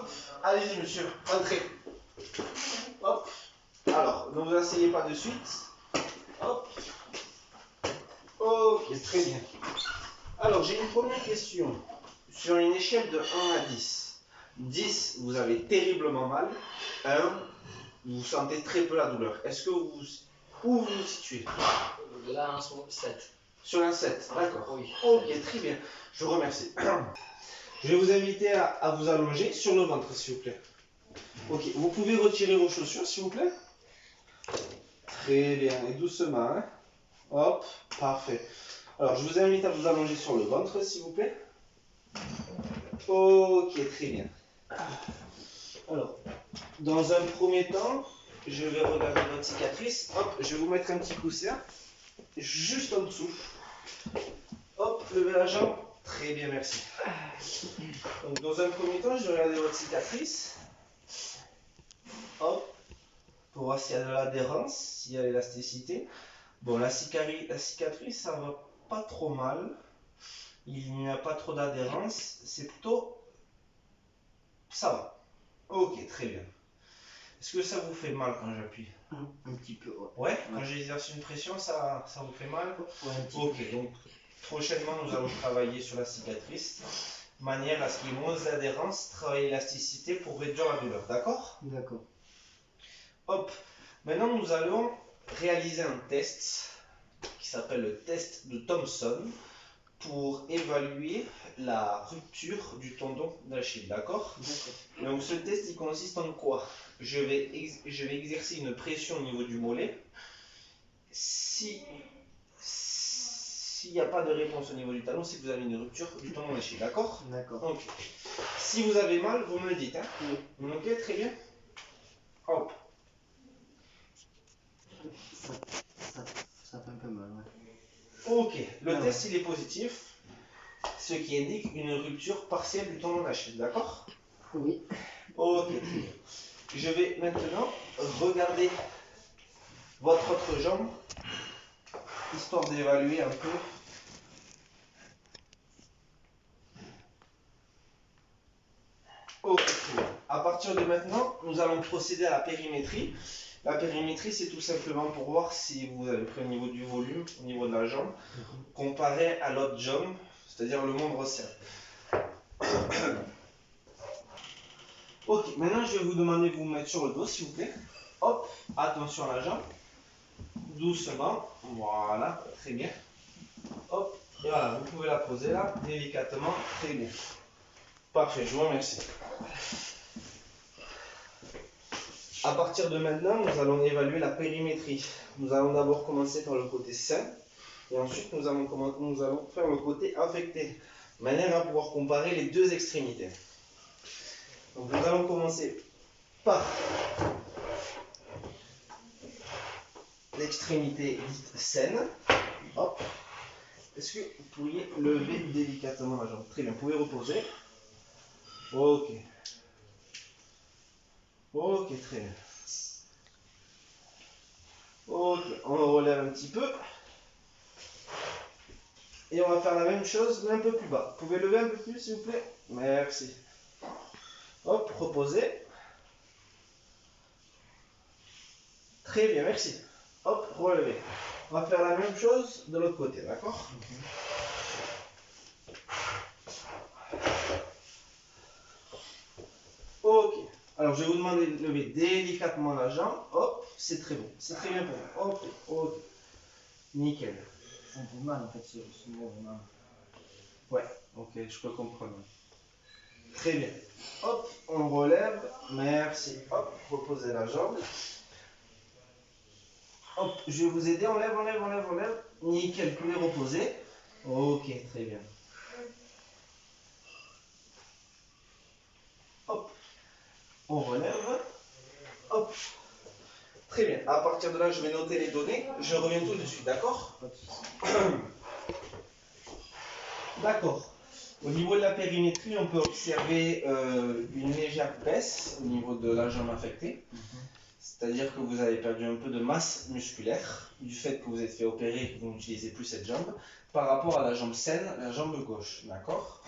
Hop, allez-y monsieur, entrez. Hop. Alors, ne vous asseyez pas de suite. Hop. Ok, très bien. Alors, j'ai une première question. Sur une échelle de 1 à 10. 10, vous avez terriblement mal. 1, vous sentez très peu la douleur. Est-ce que vous... Où vous vous situez? Là, sur 7. Sur un 7, d'accord. Oui. Ok, très bien. Je vous remercie. Je vais vous inviter à vous allonger sur le ventre, s'il vous plaît. Ok, vous pouvez retirer vos chaussures, s'il vous plaît. Très bien, et doucement. Hein. Hop, parfait. Alors, je vous invite à vous allonger sur le ventre, s'il vous plaît. Ok, très bien. Alors, dans un premier temps, je vais regarder votre cicatrice. Hop, je vais vous mettre un petit coussin, juste en dessous. Hop, levez la jambe. Très bien, merci. Donc, dans un premier temps, je vais regarder votre cicatrice. Hop, pour voir s'il y a de l'adhérence, s'il y a l'élasticité. Bon, la cicatrice, ça va pas trop mal. Il n'y a pas trop d'adhérence. C'est plutôt... Ça va. Ok, très bien. Est-ce que ça vous fait mal quand j'appuie? Un petit peu, ouais. Ouais, quand j'exerce une pression, ça vous fait mal? Ouais, un petit ok, donc prochainement, nous allons travailler sur la cicatrice. De manière à ce qu'il y ait moins d'adhérence, travailler l'élasticité pour réduire la douleur. D'accord? D'accord. Hop. Maintenant, nous allons réaliser un test qui s'appelle le test de Thompson pour évaluer la rupture du tendon d'Achille, d'accord? Donc ce test il consiste en quoi? Je vais exercer une pression au niveau du mollet. S'il n'y a pas de réponse au niveau du talon, c'est que vous avez une rupture du tendon d'Achille, d'accord? D'accord. Ok. Si vous avez mal, vous me le dites, hein? Oui. Ok, très bien. Hop. Ça fait un peu mal, ouais. Ok, le test il est positif, ce qui indique une rupture partielle du tendon d'Achille, d'accord? Oui. Ok, très bien. Je vais maintenant regarder votre autre jambe, histoire d'évaluer un peu. Ok, très bien. À partir de maintenant, nous allons procéder à la périmétrie. La périmétrie, c'est tout simplement pour voir si vous avez pris au niveau du volume, au niveau de la jambe, comparé à l'autre jambe, c'est-à-dire le membre serré. Ok, maintenant je vais vous demander de vous mettre sur le dos, s'il vous plaît. Hop, attention à la jambe. Doucement, voilà, très bien. Hop, et voilà, vous pouvez la poser là, délicatement, très bien. Parfait, je vous remercie. À partir de maintenant, nous allons évaluer la périmétrie. Nous allons d'abord commencer par le côté sain, et ensuite nous allons faire le côté affecté, de manière à pouvoir comparer les deux extrémités. Donc nous allons commencer par l'extrémité dite saine. Hop. Est-ce que vous pourriez lever délicatement la jambe? Très bien, vous pouvez reposer. Ok. Ok, très bien. Ok, on relève un petit peu. Et on va faire la même chose, mais un peu plus bas. Vous pouvez lever un peu plus, s'il vous plaît? Merci. Hop, reposez. Très bien, merci. Hop, relevez. On va faire la même chose de l'autre côté, d'accord? Ok. Alors, je vais vous demander de lever délicatement la jambe. Hop, c'est très bon. C'est très bien pour vous. Ok, ok. Nickel. C'est un peu mal en fait, ce mouvement. Ouais, ok, je peux comprendre. Très bien. Hop, on relève. Merci. Hop, reposez la jambe. Hop, je vais vous aider. On lève, on lève, on lève, on lève. Nickel, vous pouvez reposer. Ok, très bien. Hop, on relève. Hop. Très bien. À partir de là, je vais noter les données. Je reviens tout de suite, d'accord? D'accord. Au niveau de la périmétrie, on peut observer une légère baisse au niveau de la jambe affectée. C'est-à-dire que vous avez perdu un peu de masse musculaire du fait que vous êtes fait opérer et que vous n'utilisez plus cette jambe par rapport à la jambe saine, la jambe gauche. D'accord?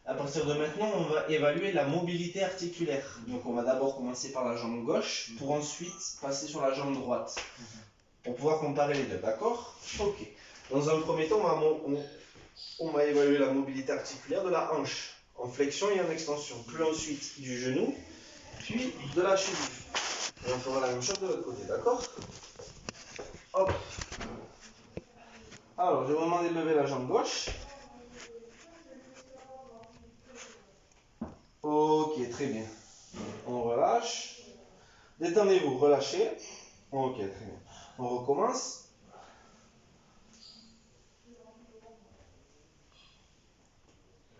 À partir de maintenant, on va évaluer la mobilité articulaire. Donc on va d'abord commencer par la jambe gauche pour ensuite passer sur la jambe droite. Pour pouvoir comparer les deux, d'accord? Ok. Dans un premier temps, on va évaluer la mobilité articulaire de la hanche, en flexion et en extension. Puis ensuite du genou, puis de la cheville. Et on fera la même chose de l'autre côté, d'accord? Hop. Alors, je vais vous demander de lever la jambe gauche. Ok, très bien. On relâche. Détendez-vous, relâchez. Ok, très bien. On recommence.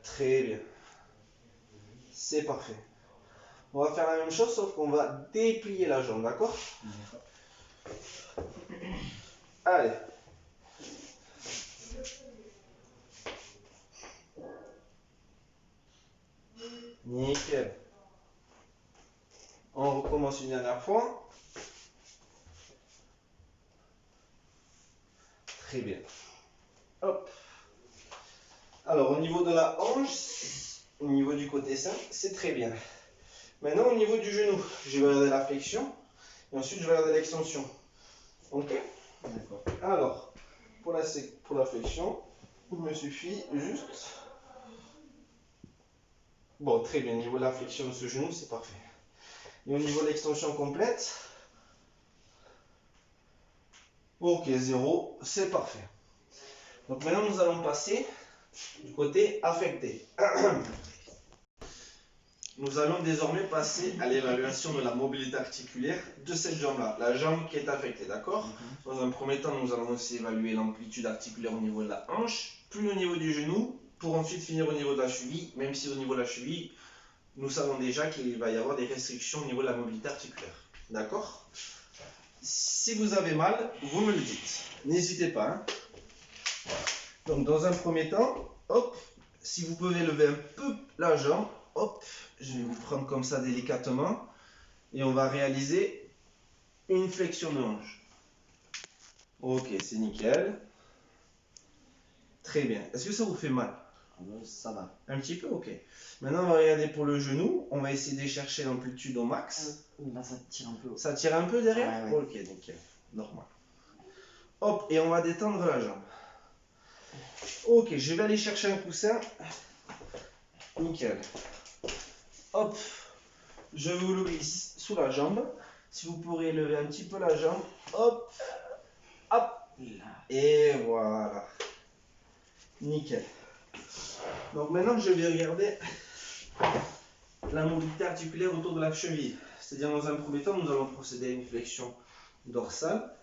Très bien. C'est parfait. On va faire la même chose, sauf qu'on va déplier la jambe, d'accord? Allez. Nickel. On recommence une dernière fois. Très bien. Hop. Alors, au niveau de la hanche, au niveau du côté sain, c'est très bien. Maintenant, au niveau du genou, je vais regarder la flexion et ensuite je vais regarder l'extension. Ok? D'accord. Alors, pour la flexion, il me suffit juste. Bon, très bien. Au niveau de la flexion de ce genou, c'est parfait. Et au niveau de l'extension complète, ok, 0, c'est parfait. Donc maintenant, nous allons passer du côté affecté. Nous allons désormais passer à l'évaluation de la mobilité articulaire de cette jambe-là, la jambe qui est affectée, d'accord? Dans un premier temps, nous allons aussi évaluer l'amplitude articulaire au niveau de la hanche, puis au niveau du genou, pour ensuite finir au niveau de la cheville, même si au niveau de la cheville, nous savons déjà qu'il va y avoir des restrictions au niveau de la mobilité articulaire, d'accord? Si vous avez mal, vous me le dites, n'hésitez pas, hein. Donc dans un premier temps, hop, si vous pouvez lever un peu la jambe, hop, je vais vous prendre comme ça délicatement et on va réaliser une flexion de hanche. Ok, c'est nickel. Très bien. Est-ce que ça vous fait mal? Ça va. Un petit peu, ok. Maintenant, on va regarder pour le genou. On va essayer de chercher l'amplitude au max. Là, ça tire un peu. Ça tire un peu derrière? Ouais. Ok, nickel. Normal. Hop, et on va détendre la jambe. Ok, je vais aller chercher un coussin. Nickel. Hop, je vous le glisse sous la jambe. Si vous pourrez lever un petit peu la jambe. Hop, hop. Et voilà. Nickel. Donc maintenant, je vais regarder la mobilité articulaire autour de la cheville. C'est-à-dire, dans un premier temps, nous allons procéder à une flexion dorsale,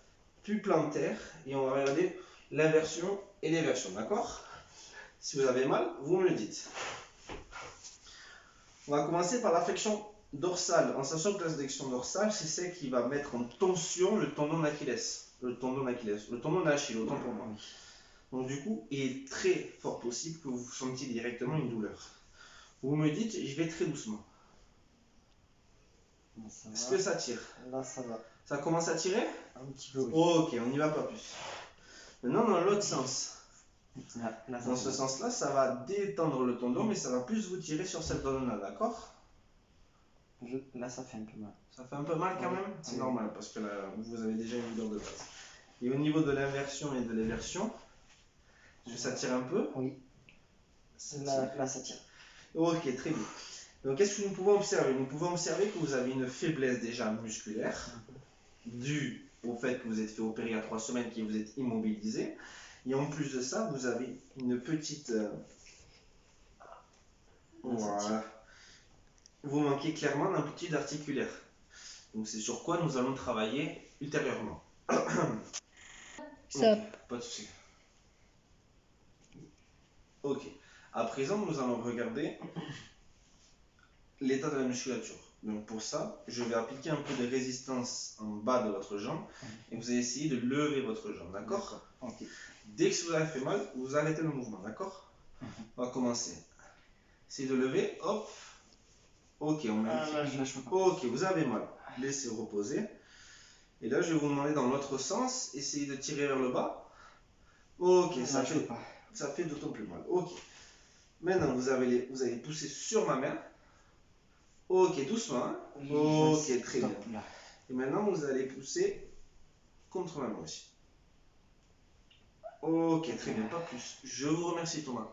puis plantaire, et on va regarder l'inversion et l'éversion, d'accord? Si vous avez mal, vous me le dites. On va commencer par la flexion dorsale, en sachant que la flexion dorsale, c'est celle qui va mettre en tension le tendon d'Achilles. Le tendon d'Achille, autant pour moi. Donc du coup, il est très fort possible que vous sentiez directement une douleur. Vous me dites, je vais très doucement. Est-ce que ça tire? Là, ça va. Ça commence à tirer? Un petit peu, oui. Ok, on n'y va pas plus. Maintenant, dans l'autre sens. Là, Dans ce sens-là, ça va détendre le tendon, mais ça va plus vous tirer sur cette zone-là, d'accord? Là, ça fait un peu mal. Ça fait un peu mal quand même? C'est normal, parce que là, vous avez déjà une douleur de base. Et au niveau de l'inversion et de l'éversion, est-ce que ça tire un peu? Oui. Là, ça tire. Ok, très bien. Donc, qu'est-ce que nous pouvons observer? Nous pouvons observer que vous avez une faiblesse déjà musculaire, due au fait que vous êtes fait opérer il y a 3 semaines, que vous êtes immobilisé. Et en plus de ça, vous avez une petite... Voilà. Vous manquez clairement d'amplitude articulaire. Donc, c'est sur quoi nous allons travailler ultérieurement. Ça. Ok, pas de souci. Ok. À présent, nous allons regarder l'état de la musculature. Donc pour ça, je vais appliquer un peu de résistance en bas de votre jambe et vous allez essayer de lever votre jambe, d'accord? Ok. Dès que ça vous a fait mal, vous arrêtez le mouvement, d'accord? On va commencer. Essayez de lever, hop. Ok, on met Là, je lâche pas. Ok, vous avez mal. Laissez reposer. Et là, je vais vous demander dans l'autre sens, essayez de tirer vers le bas. Ok, ça fait d'autant plus mal. Ok. Maintenant, vous allez pousser sur ma main. Ok, doucement. Hein. Ok, très bien. Là. Et maintenant, vous allez pousser contre ma main aussi. Ok, très bien, pas plus. Je vous remercie, Thomas.